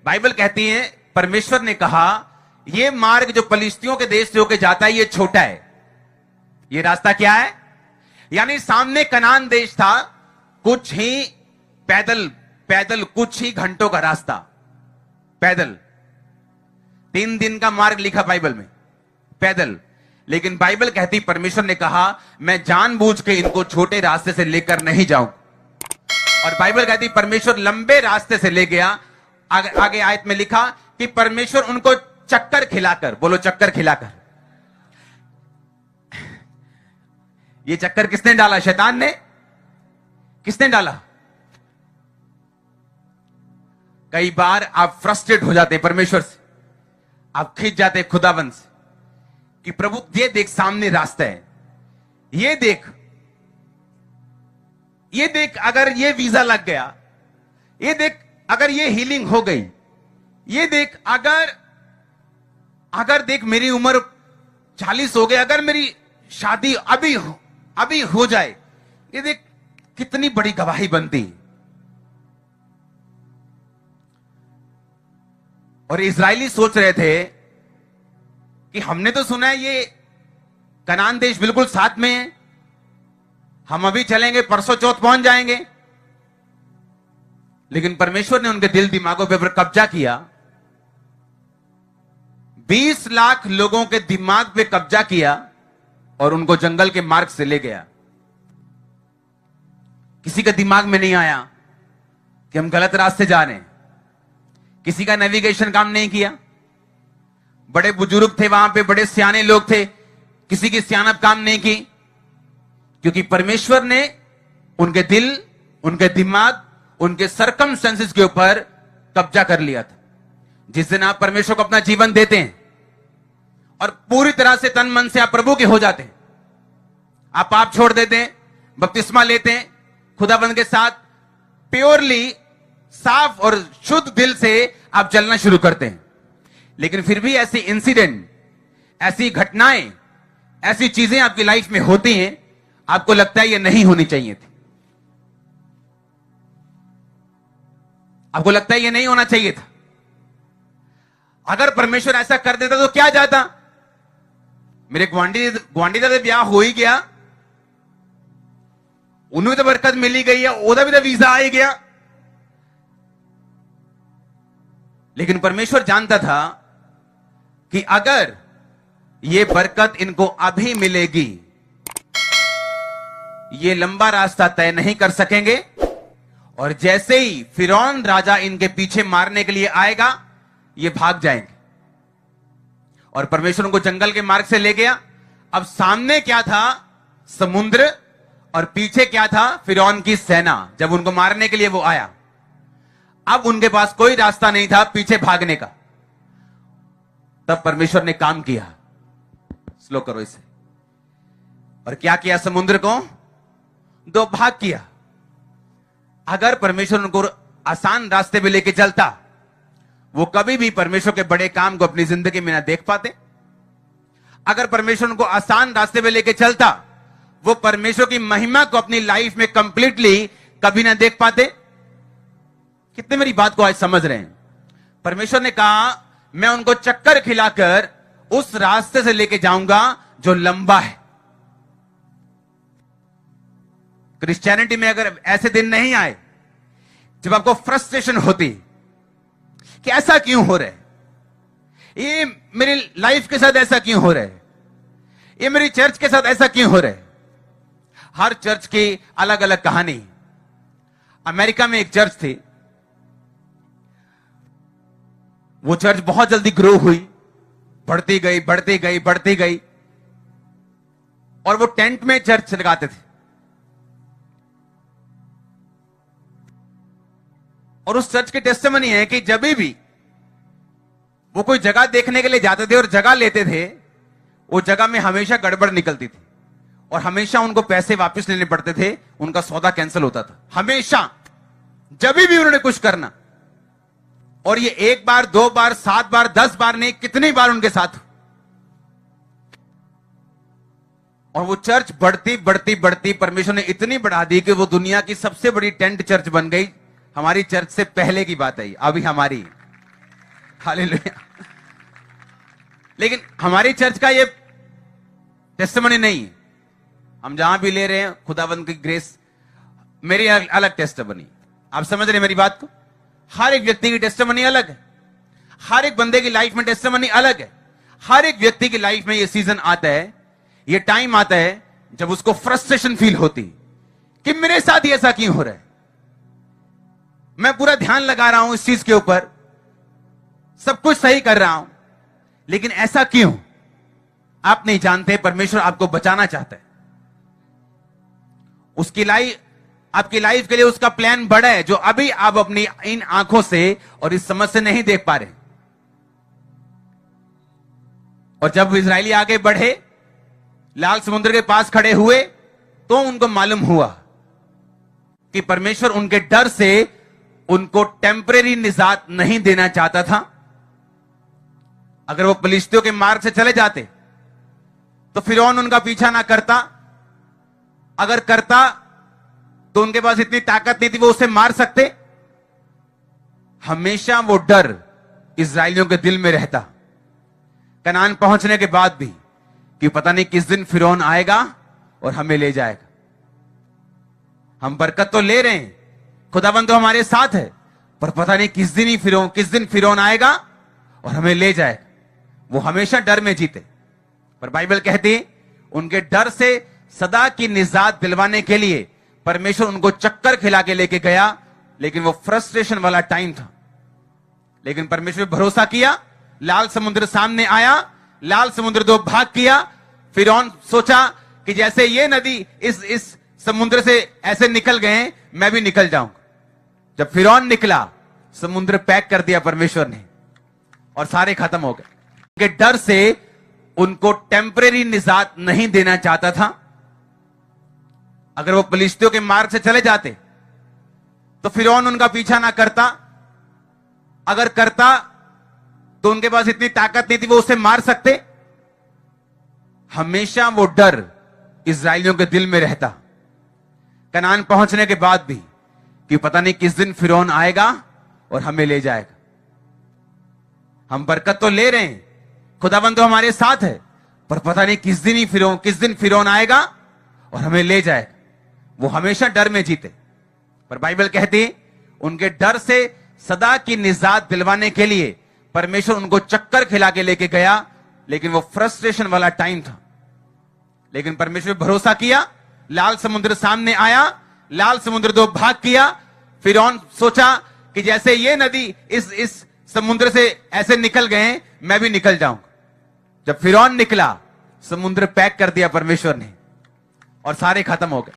Bible कहती है, परमेश्वर ने कहा ये मार्ग जो फलिश्तियों के देश से होकर जाता है ये छोटा है। ये रास्ता क्या है? यानी सामने कनान देश था, कुछ ही पैदल कुछ ही घंटों का रास्ता, पैदल 3 दिन का मार्ग लिखा बाइबल में, पैदल। लेकिन बाइबल कहती, परमेश्वर ने कहा मैं जानबूझ के इनको छोटे रास्ते से लेकर नहीं जाऊं। और बाइबल कहती परमेश्वर लंबे रास्ते से ले गया। आगे आयत में लिखा कि परमेश्वर उनको चक्कर खिलाकर, बोलो चक्कर खिलाकर। ये चक्कर किसने डाला? शैतान ने। किसने डाला? कई बार आप फ्रस्ट्रेट हो जाते परमेश्वर से, आप खींच जाते खुदाबंद से कि प्रभु ये देख सामने रास्ता है, ये देख अगर ये वीजा लग गया, ये देख अगर ये हीलिंग हो गई, ये देख अगर देख मेरी उम्र 40 हो गई, अगर मेरी शादी अभी हो जाए, ये देख कितनी बड़ी गवाही बनती। और इजरायली सोच रहे थे कि हमने तो सुना है ये कनान देश बिल्कुल साथ में है, हम अभी चलेंगे, परसों चौथ पहुंच जाएंगे। लेकिन परमेश्वर ने उनके दिल दिमागों पे कब्जा किया, 20 लाख लोगों के दिमाग पे कब्जा किया और उनको जंगल के मार्ग से ले गया। किसी के दिमाग में नहीं आया कि हम गलत रास्ते जा रहे हैं, किसी का नेविगेशन काम नहीं किया। बड़े बुजुर्ग थे वहां पे, बड़े सियाने लोग थे, किसी की सियानत काम नहीं की, क्योंकि परमेश्वर ने उनके दिल, उनके दिमाग, उनके सर्कमस्टेंसेस के ऊपर कब्जा कर लिया था। जिस दिन आप परमेश्वर को अपना जीवन देते हैं और पूरी तरह से तन मन से आप प्रभु के हो जाते हैं, आप पाप छोड़ देते हैं, बपतिस्मा लेते हैं, खुदाबंद के साथ प्योरली साफ और शुद्ध दिल से आप चलना शुरू करते हैं। लेकिन फिर भी ऐसे इंसिडेंट, ऐसी घटनाएं, ऐसी चीजें आपकी लाइफ में होती हैं, आपको लगता है ये नहीं होनी चाहिए थी, आपको लगता है ये नहीं होना चाहिए था। अगर परमेश्वर ऐसा कर देता तो क्या जाता? मेरे गुआंढी का ब्याह हो ही गया, उन्हें तो बरकत मिली गई है, ओदा भी तो वीजा आ ही गया। लेकिन परमेश्वर जानता था कि अगर ये बरकत इनको अभी मिलेगी, ये लंबा रास्ता तय नहीं कर सकेंगे, और जैसे ही फिरौन राजा इनके पीछे मारने के लिए आएगा, ये भाग जाएंगे। और परमेश्वर उनको जंगल के मार्ग से ले गया। अब सामने क्या था? समुद्र, और पीछे क्या था? फिरौन की सेना। जब उनको मारने के लिए वो आया, अब उनके पास कोई रास्ता नहीं था पीछे भागने का। तब परमेश्वर ने काम किया, स्लो करो इसे, और क्या किया? समुद्र को 2 भाग किया। अगर परमेश्वर उनको आसान रास्ते पे लेके चलता, वो कभी भी परमेश्वर के बड़े काम को अपनी जिंदगी में ना देख पाते। अगर परमेश्वर उनको आसान रास्ते पे लेके चलता, वो परमेश्वर की महिमा को अपनी लाइफ में कंप्लीटली कभी ना देख पाते। कितने मेरी बात को आज समझ रहे हैं? परमेश्वर ने कहा मैं उनको चक्कर खिलाकर उस रास्ते से लेके जाऊंगा जो लंबा है। क्रिश्चियनिटी में अगर ऐसे दिन नहीं आए जब आपको फ्रस्ट्रेशन होती कि ऐसा क्यों हो रहा है, ये मेरी लाइफ के साथ ऐसा क्यों हो रहा है, ये मेरी चर्च के साथ ऐसा क्यों हो रहा है। हर चर्च की अलग अलग कहानी। अमेरिका में एक चर्च थी, वो चर्च बहुत जल्दी ग्रो हुई, बढ़ती गई बढ़ती गई बढ़ती गई, और वो टेंट में चर्च लगाते थे। और उस चर्च की टेस्टिमनी है कि जब भी वो कोई जगह देखने के लिए जाते थे और जगह लेते थे, वो जगह में हमेशा गड़बड़ निकलती थी और हमेशा उनको पैसे वापस लेने पड़ते थे, उनका सौदा कैंसिल होता था हमेशा, जब भी उन्होंने कुछ करना। और ये 1 बार 2 बार 7 बार 10 बार नहीं, कितनी बार उनके साथ। और वो चर्च बढ़ती बढ़ती बढ़ती परमेश्वर ने इतनी बढ़ा दी कि वो दुनिया की सबसे बड़ी टेंट चर्च बन गई। हमारी चर्च से पहले की बात है, अभी हमारी हालेलुया। लेकिन हमारी चर्च का ये टेस्टिमनी नहीं है। हम जहां भी ले रहे हैं खुदावंद की ग्रेस, मेरी अलग टेस्टिमनी। आप समझ रहे हैं मेरी बात को? हर एक व्यक्ति की टेस्टिमनी अलग है। हर एक बंदे की लाइफ में टेस्टिमनी अलग है। हर एक व्यक्ति की लाइफ में ये सीजन आता है, ये टाइम आता है जब उसको फ्रस्ट्रेशन फील होती कि मेरे साथ ही ऐसा क्यों हो रहा है। मैं पूरा ध्यान लगा रहा हूं इस चीज के ऊपर, सब कुछ सही कर रहा हूं, लेकिन ऐसा क्यों? आप नहीं जानते। परमेश्वर आपको बचाना चाहता है। उसकी लाइफ, आपकी लाइफ के लिए उसका प्लान बड़ा है, जो अभी आप अपनी इन आंखों से और इस समझ से नहीं देख पा रहे। और जब इजरायली आगे बढ़े, लाल समुद्र के पास खड़े हुए, तो उनको मालूम हुआ कि परमेश्वर उनके डर से उनको टेम्परेरी निजात नहीं देना चाहता था। अगर वो फिलिस्तियों के मार्ग से चले जाते तो फिरौन उनका पीछा ना करता। अगर करता तो उनके पास इतनी ताकत नहीं थी वो उसे मार सकते। हमेशा वो डर इजरायलियों के दिल में रहता, कनान पहुंचने के बाद भी, कि पता नहीं किस दिन फिरौन आएगा और हमें ले जाएगा। हम बरकत तो ले रहे हैं, खुदाबंद तो हमारे साथ है, पर पता नहीं किस दिन फिरौन आएगा और हमें ले जाएगा। वो हमेशा डर में जीते। पर बाइबल कहती है उनके डर से सदा की निजात दिलवाने के लिए परमेश्वर उनको चक्कर खिला के लेके गया। लेकिन वो फ्रस्ट्रेशन वाला टाइम था। लेकिन परमेश्वर भरोसा किया, लाल समुद्र सामने आया, लाल समुद्र दो भाग किया। फिरौन सोचा कि जैसे ये नदी इस समुद्र से ऐसे निकल गए, मैं भी निकल जाऊंगा। जब फिरौन निकला, समुद्र पैक कर दिया परमेश्वर ने और सारे खत्म हो गए। उनके डर से उनको टेम्परेरी निजात नहीं देना चाहता था। अगर वो फिलिस्तियों के मार्ग से चले जाते तो फिरौन उनका पीछा ना करता। अगर करता तो उनके पास इतनी ताकत नहीं थी वो उसे मार सकते। हमेशा वो डर इजरायलियों के दिल में रहता, कनान पहुंचने के बाद भी, कि पता नहीं किस दिन फिरौन आएगा और हमें ले जाएगा। हम बरकत तो ले रहे हैं, खुदाबंद तो हमारे साथ है, पर पता नहीं किस दिन फिरौन आएगा और हमें ले जाएगा। वो हमेशा डर में जीते। पर बाइबल कहती उनके डर से सदा की निजात दिलवाने के लिए परमेश्वर उनको चक्कर खिला के लेके गया। लेकिन वो फ्रस्ट्रेशन वाला टाइम था। लेकिन परमेश्वर भरोसा किया, लाल समुद्र सामने आया, लाल समुद्र दो भाग किया। फिरौन सोचा कि जैसे ये नदी इस समुद्र से ऐसे निकल गए, मैं भी निकल जाऊंगा। जब फिरौन निकला, समुद्र पैक कर दिया परमेश्वर ने और सारे खत्म हो गए।